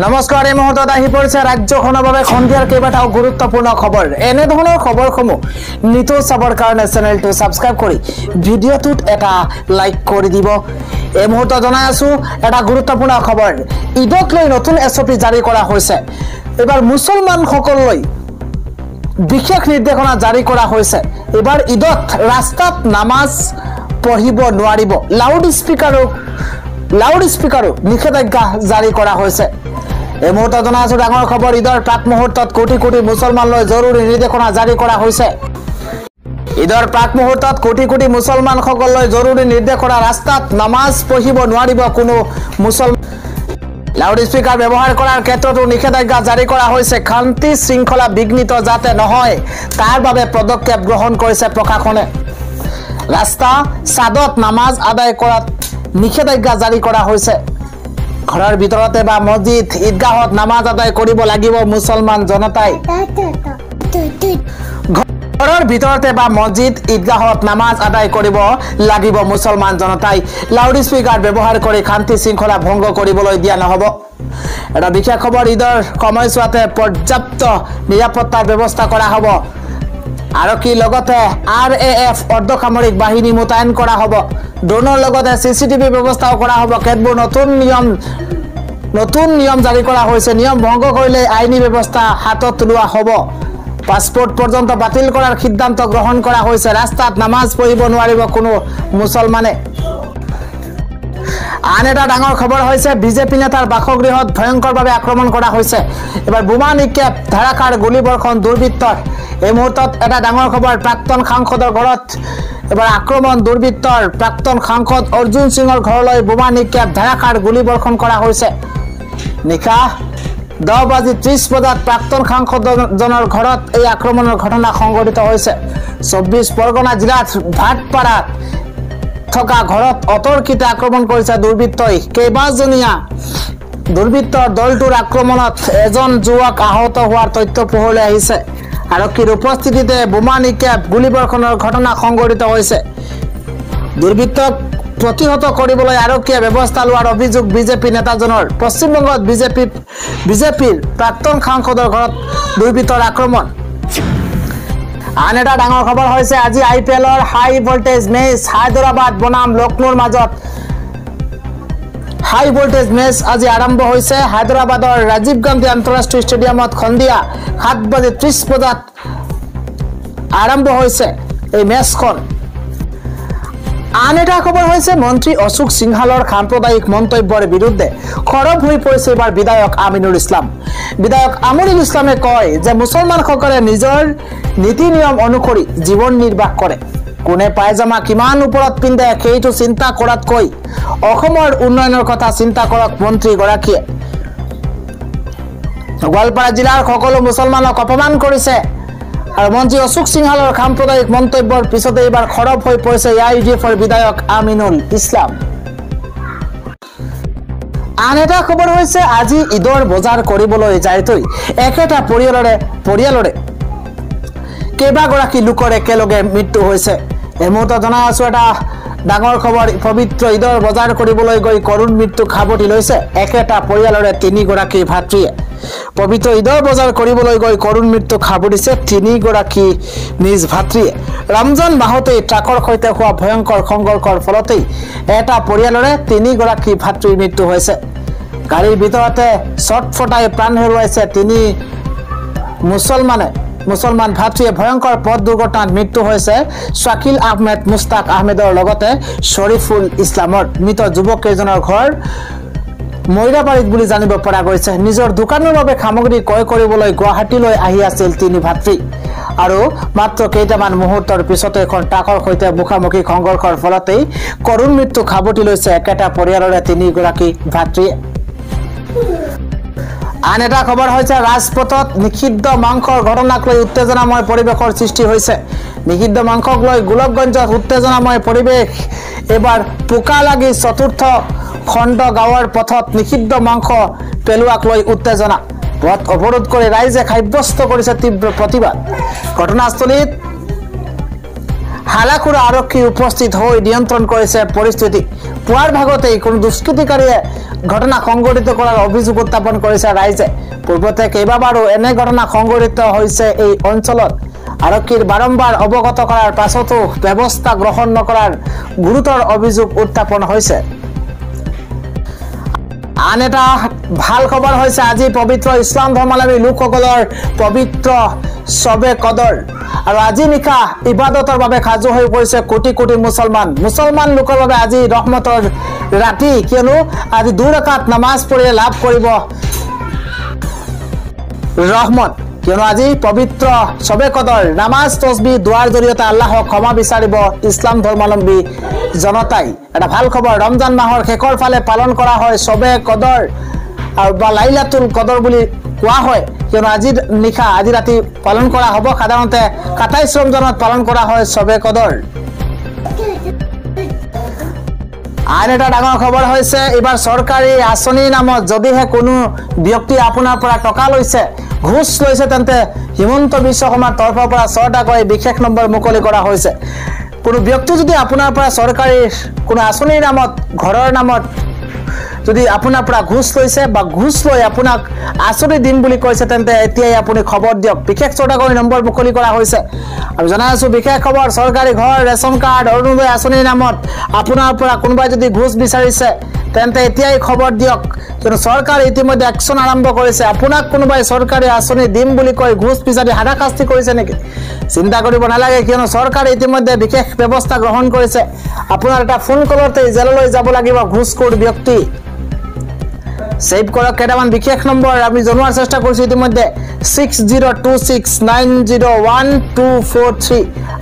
নমস্কাৰ এই মুহূৰ্তত আহি পৰিছে ৰাজ্যখনৰ বাবে সন্ধিয়াৰ কেইবাটাও গুৰুত্বপূৰ্ণ খবৰ এনে ধৰণৰ খবৰসমূহ নিতৌ চাবৰ কাৰণে চেনেলটো সাবস্ক্ৰাইব কৰি ভিডিঅ'টোত এটা লাইক কৰি দিব এই মুহূৰ্তত জনাই আছো এটা গুৰুত্বপূৰ্ণ খবৰ ঈদক লৈ নতুন এছঅপি জাৰি কৰা হৈছে এবাৰ মুছলমান সকললৈ বিশেষ নিৰ্দেশনা জাৰি কৰা হৈছে এবাৰ ঈদত ৰাস্তাত নামাজ পঢ়িব নোৱাৰিব লাউড স্পিকাৰো নিষেধাজ্ঞা জাৰি কৰা হৈছে এই মুহূৰ্তত জনাই আছো ডাঙৰ খবৰ ঈদৰ প্ৰাক মুহূৰ্তত কোটি কোটি মুছলমানলৈ জৰুৰী নিৰ্দেশনা জাৰি কৰা হৈছে ঈদৰ প্ৰাক মুহূৰ্তত কোটি কোটি মুছলমান সকললৈ জৰুৰী নিৰ্দেশনা ৰাস্তাত নামাজ পঢ়িব নোৱাৰিব কোনো মুছলমান লাউড স্পিকাৰ ব্যৱহাৰ কৰাৰ ক্ষেত্ৰতো নিষেধাজ্ঞা জাৰি কৰা হৈছে শান্তি শৃংখলা বিঘ্নিত যাতে নহয় তাৰ বাবে পদক্ষেপ গ্ৰহণ কৰিছে প্ৰশাসনে ৰাস্তা সাদত নামাজ আদায় কৰাত নিষেধাজ্ঞা জাৰি কৰা হৈছে ঘৰৰ ভিতৰতে বা মছজিদ ঈদগাহত নামাজ আদায় কৰিব লাগিব মুছলমান জনতাই ঘৰৰ ভিতৰতে বা মছজিদ ঈদগাহত নামাজ আদায় কৰিব লাগিব মুছলমান জনতাই লাউড স্পিকাৰ ব্যৱহাৰ কৰি শান্তি শৃংখলা ভংগ কৰিবলৈ দিয়া নহব এটা বিশেষ খবৰ ঈদৰ সময়ছোৱাতে পৰ্যাপ্ত নিৰাপত্তাৰ ব্যৱস্থা কৰা হ'ব আৰক্ষীৰ লগতে RAF অৰ্ধসামৰিক বাহিনী মোতায়েন কৰা হ'ব ড্ৰোনৰ লগতে CCTV ব্যৱস্থাও কৰা হ'ব কেতবোৰ নতুন নিয়ম জাৰি কৰা হৈছে নিয়ম ভংগ কৰিলে আইনী ব্যৱস্থা হাতত লোৱা হ'ব পাছপোৰ্ট পৰ্যন্ত বাতিল কৰাৰ সিদ্ধান্ত গ্ৰহণ কৰা হৈছে ৰাস্তাত নামাজ পঢ়িব নোৱাৰিব কোনো মুছলমানে আন এটা ডাঙৰ খবৰ হৈছে বিজেপি নেতাৰ বাসগৃহত ভয়ংকৰভাৱে আক্ৰমণ কৰা হৈছে এবাৰ বোমা নিক্ষেপ ধাৰাসাৰ গুলীবৰ্ষণ দুৰ্বৃত্তৰ এই মুহূৰ্তত এটা ডাঙৰ খবৰ প্ৰাক্তন সাংসদৰ ঘৰত এবাৰ আক্ৰমণ দুৰ্বৃত্তৰ প্ৰাক্তন সাংসদ অৰ্জুন সিঙৰ ঘৰলৈ বোমা নিক্ষেপ ধাৰাসাৰ গুলীবৰ্ষণ কৰা হৈছে নিশা 10:30 বজাত প্ৰাক্তন সাংসদজনৰ ঘৰত এই আক্ৰমণৰ ঘটনা সংঘটিত হৈছে 24 পৰগনা জিলাত ভাটপাৰাত থকা ঘৰত অতৰ্কিতে আক্ৰমণ কৰিছে দুৰ্বৃত্তই কেইবাজনীয়া দুৰ্বৃত্তৰ দলটোৰ আক্ৰমণত এজন যুৱক আহত হোৱাৰ তথ্য পোহৰলৈ আহিছে আৰক্ষীৰ উপস্থিতিতে বোমা নিক্ষেপ গুলীবৰ্ষণৰ ঘটনা সংঘটিত হৈছে দুৰ্বৃত্তক প্ৰতিহত কৰিবলৈ আৰক্ষীয়ে ব্যৱস্থা লোৱাৰ অভিযোগ বিজেপি নেতাজনৰ পশ্চিমবংগত বিজেপিৰ প্ৰাক্তন সাংসদৰ ঘৰত দুৰ্বৃত্তৰ আক্ৰমণ আন এটা ডাঙৰ খবৰ হৈছে আজি IPLৰ হাই ভোল্টেজ মেচ হায়দৰাবাদ বনাম লক্ষ্ণৌৰ মাজত হাই ভোল্টেজ মেচ আজি আৰম্ভ হৈছে হায়দৰাবাদৰ ৰাজীৱ গান্ধী আন্তঃৰাষ্ট্ৰীয় ষ্টেডিয়ামত সন্ধিয়া 7:30 বজাত আৰম্ভ হৈছে এই মেচখন আন এটা খবৰ হৈছে মন্ত্ৰী অশোক সিংহালৰ সাম্প্ৰদায়িক মন্তব্যৰ বিৰুদ্ধে খৰব হৈ পৰিছে এবাৰ বিধায়ক আমিনুল ইছলামে কয় যে মুছলমানসকলে নিজৰ নীতি নিয়ম অনুসৰি জীৱন নিৰ্বাহ কৰে কোনে পায়জামা কিমান ওপৰত পিন্ধে সেইটো চিন্তা কৰাতকৈ অসমৰ উন্নয়নৰ কথা চিন্তা কৰক মন্ত্ৰী গৰাকীয়ে গোৱালপাৰা জিলাৰ সকলো মুছলমানক অপমান কৰিছে আৰু মন্ত্ৰী অশোক সিংহালৰ সাম্প্ৰদায়িক মন্তব্যৰ পিছতে এবাৰ খৰব হৈ পৰিছে AIUDFৰ বিধায়ক আমিনুল ইছলাম আন এটা খবৰ হৈছে আজি ঈদৰ বজাৰ কৰিবলৈ যায়তৈ একেটা পৰিয়ালৰে কেইবাগৰাকী লোকৰ একেলগে মৃত্যু হৈছে এই মুহূৰ্তত জনাই আছো এটা ডাঙৰ খবৰ পবিত্ৰ ঈদৰ বজাৰ কৰিবলৈ গৈ কৰুণ মৃত্যু খাবতি লৈছে একেটা পৰিয়ালৰে 3গৰাকী ভাতৃয়ে পবিত্ৰ ঈদৰ বজাৰ কৰিবলৈ গৈ কৰুণ মৃত্যু খাবতিছে 3গৰাকী নিজ ভাতৃয়ে ৰমজান মাহতে ট্ৰাকৰ সৈতে হোৱা ভয়ংকৰ সংঘৰ্ষৰ ফলতে এটা পৰিয়ালৰে 3গৰাকী ভাতৃৰ মৃত্যু হৈছে গাড়ীৰ ভিতৰতে ছটফটাই প্ৰাণ হেৰুৱাইছে 3 মুছলমান ভাতৃয়ে ভয়ংকৰ পথ দুৰ্ঘটনাত মৃত্যু হৈছে শাকিল আহমেদ মুস্তাক আহমেদৰ লগতে শৰীফুল ইছলামৰ মৃত যুৱককেইজনৰ ঘৰ মৈৰাবাৰীত বুলি জানিব পৰা গৈছে নিজৰ দোকানৰ বাবে সামগ্ৰী ক্ৰয় কৰিবলৈ গুৱাহাটীলৈ আহি আছিল 3 ভাতৃ আৰু মাত্ৰ কেইটামান মুহূৰ্তৰ পিছতে এখন ট্ৰাকৰ সৈতে মুখামুখি সংঘৰ্ষৰ ফলতে কৰুণ মৃত্যু খাবতি লৈছে একেটা পৰিয়ালৰে 3গৰাকী ভাতৃয়ে আন এটা খবৰ হৈছে ৰাজপথত নিষিদ্ধ মাংসৰ ঘটনাক লৈ উত্তেজনাময় পৰিৱেশৰ সৃষ্টি হৈছে নিষিদ্ধ মাংসক লৈ গোলকগঞ্জত উত্তেজনাময় পৰিৱেশ এবাৰ পোকা লাগি চতুৰ্থ খণ্ড গাঁৱৰ পথত নিষিদ্ধ মাংস পেলোৱাক লৈ উত্তেজনা পথ অৱৰোধ কৰি ৰাইজে সাব্যস্ত কৰিছে তীব্ৰ প্ৰতিবাদ ঘটনাস্থলীত হালাকুৰা আৰক্ষী উপস্থিত হৈ নিয়ন্ত্ৰণ কৰিছে পৰিস্থিতি পুৱাৰ ভাগতেই কোনো দুষ্কৃতিকাৰীয়ে ঘটনা সংঘটিত কৰাৰ অভিযোগ উত্থাপন কৰিছে ৰাইজে। পূৰ্বতে কেইবাবাৰো এনে ঘটনা সংঘটিত হৈছে এই অঞ্চলত। আৰক্ষীৰ বাৰম্বাৰ অৱগত কৰাৰ পাছতো ব্যৱস্থা গ্ৰহণ নকৰাৰ গুৰুতৰ অভিযোগ উত্থাপন হৈছে। আন এটা ভাল খবৰ হৈছে আজি পবিত্ৰ ইছলাম ধৰ্মাৱলম্বী লোকসকলৰ পবিত্ৰ শবে কদৰ। আৰু আজি নিশা ইবাদতৰ বাবে সাজু হৈ পৰিছে কোটি কোটি মুছলমান লোকৰ বাবে আজি ৰহমতৰ ৰাতি, কিয়নো আজি 2 ৰাকাত নামাজ পঢ়ি লাভ কৰিব ৰহমত। কিয়নো আজি পবিত্ৰ শবে কদৰ নামাজ তসবিহ দুৱাৰ জৰিয়তে আল্লাহক ক্ষমা বিচাৰিব ইছলাম ধৰ্মাৱলম্বী জনতাই। এটা ভাল খবৰ, ৰমজান মাহৰ শেষৰ ফালে পালন কৰা হয় শবে কদৰ আৰু বা লাইলাতুল কদৰ বুলি কোৱা হয়। কিয়নো আজি নিশা আজি ৰাতি পালন কৰা হ'ব। সাধাৰণতে 27 ৰমজানত পালন কৰা হয় শবে কদৰ। আন এটা ডাঙৰ খবৰ হৈছে এইবাৰ চৰকাৰী আঁচনিৰ নামত যদিহে কোনো ব্যক্তি আপোনাৰ পৰা টকা লৈছে, ঘুষ লৈছে, তেন্তে হিমন্ত বিশ্ব শৰ্মাৰ তৰফৰ পৰা 6টাকৈ বিশেষ নম্বৰ মুকলি কৰা হৈছে। কোনো ব্যক্তি যদি আপোনাৰ পৰা চৰকাৰী কোনো আঁচনিৰ নামত ঘৰৰ নামত যদি আপোনাৰ পৰা ঘুষ লৈছে বা ঘুষ লৈ আপোনাক আঁচনি দিম বুলি কৈছে, তেন্তে এতিয়াই আপুনি খবৰ দিয়ক। বিশেষ 6টাকৈ নম্বৰ মুকলি কৰা হৈছে। আৰু জনাই আছো বিশেষ খবৰ, চৰকাৰী ঘৰ, ৰেচন কাৰ্ড, অৰুণোদয় আঁচনিৰ নামত আপোনাৰ পৰা কোনোবাই যদি ঘুষ বিচাৰিছে, তেন্তে এতিয়াই খবৰ দিয়ক। কিয়নো চৰকাৰে ইতিমধ্যে একশ্যন আৰম্ভ কৰিছে। আপোনাক কোনোবাই চৰকাৰী আঁচনি দিম বুলি কৈ ঘুষ বিচাৰি হাৰাশাস্তি কৰিছে নেকি? চিন্তা কৰিব নালাগে, কিয়নো চৰকাৰে ইতিমধ্যে বিশেষ ব্যৱস্থা গ্ৰহণ কৰিছে। আপোনাৰ এটা ফোন কলতে জেললৈ যাব লাগিব ঘুষখোৰ ব্যক্তি। সেভ কৰক কেইটামান বিশেষ নম্বৰ আমি জনোৱাৰ চেষ্টা কৰিছো ইতিমধ্যে 6026901243।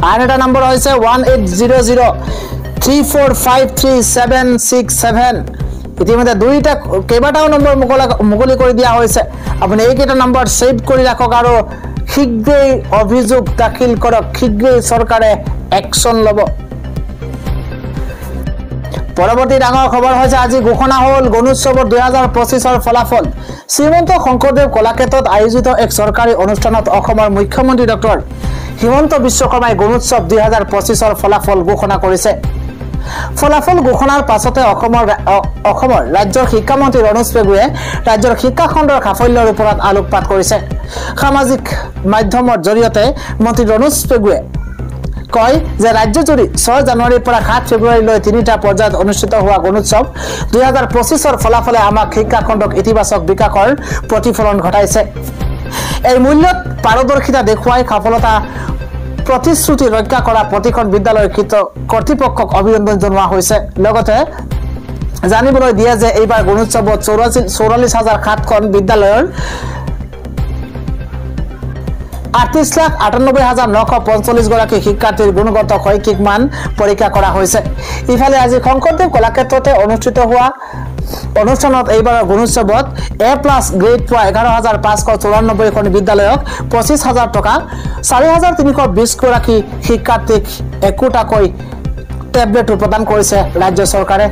আন এটা নম্বৰ হৈছে 180034533767। ইতিমধ্যে কেইবাটাও নম্বৰ মুকলি কৰি দিয়া হৈছে। আপুনি এইকেইটা নম্বৰ সেভ কৰি ৰাখক আৰু শীঘ্ৰেই অভিযোগ দাখিল কৰক। শীঘ্ৰেই চৰকাৰে একশ্যন ল'ব। পৰৱৰ্তী ডাঙৰ খবৰ হৈছে আজি ঘোষণা হ'ল গণোৎসৱৰ 2025ৰ ফলাফল। শ্ৰীমন্ত শংকৰদেৱ কলাক্ষেত্ৰত আয়োজিত এক চৰকাৰী অনুষ্ঠানত অসমৰ মুখ্যমন্ত্ৰী ডক্টৰ হিমন্ত বিশ্ব শৰ্মাই গণোৎসৱ 2025ৰ ফলাফল ঘোষণা কৰিছে। ফলাফল ঘোষণাৰ পাছতে অসমৰ ৰাজ্যৰ শিক্ষামন্ত্ৰী ৰণোজ পেগুৱে ৰাজ্যৰ শিক্ষা খণ্ডৰ সাফল্যৰ ওপৰত আলোকপাত কৰিছে। সামাজিক মাধ্যমৰ জৰিয়তে মন্ত্ৰী ৰণোজ পেগুৱে কয় যে ৰাজ্যজুৰি 6 জানুৱাৰীৰ পৰা 7 ফেব্ৰুৱাৰীলৈ 3টা পৰ্যায়ত অনুষ্ঠিত হোৱা গণোৎসৱ 2025ৰ ফলাফলে আমাক শিক্ষা খণ্ডক ইতিবাচক বিকাশৰ প্ৰতিফলন ঘটাইছে। এই মূল্যত পাৰদৰ্শিতা দেখুৱাই সফলতা প্ৰতিশ্ৰুতি ৰক্ষা কৰা প্ৰতিখন বিদ্যালয়ৰ কৰ্তৃপক্ষক অভিনন্দন জনোৱা হৈছে। লগতে জানিবলৈ দিয়ে যে এইবাৰ গণোৎসৱত 44,700খন বিদ্যালয়ৰ 38,98,945 গৰাকী শিক্ষাৰ্থীৰ গুণগত শৈক্ষিক মান পৰীক্ষা কৰা হৈছে। ইফালে আজি শংকৰদেৱ কলাক্ষেত্ৰতে অনুষ্ঠিত হোৱা অনুষ্ঠানত এইবাৰৰ গণোৎসৱত A+ গ্ৰেড পোৱা 11,594খন বিদ্যালয়ক 25,000 টকা, 4,320 গৰাকী শিক্ষাৰ্থীক 1টাকৈ টেবলেট প্ৰদান কৰিছে ৰাজ্য চৰকাৰে।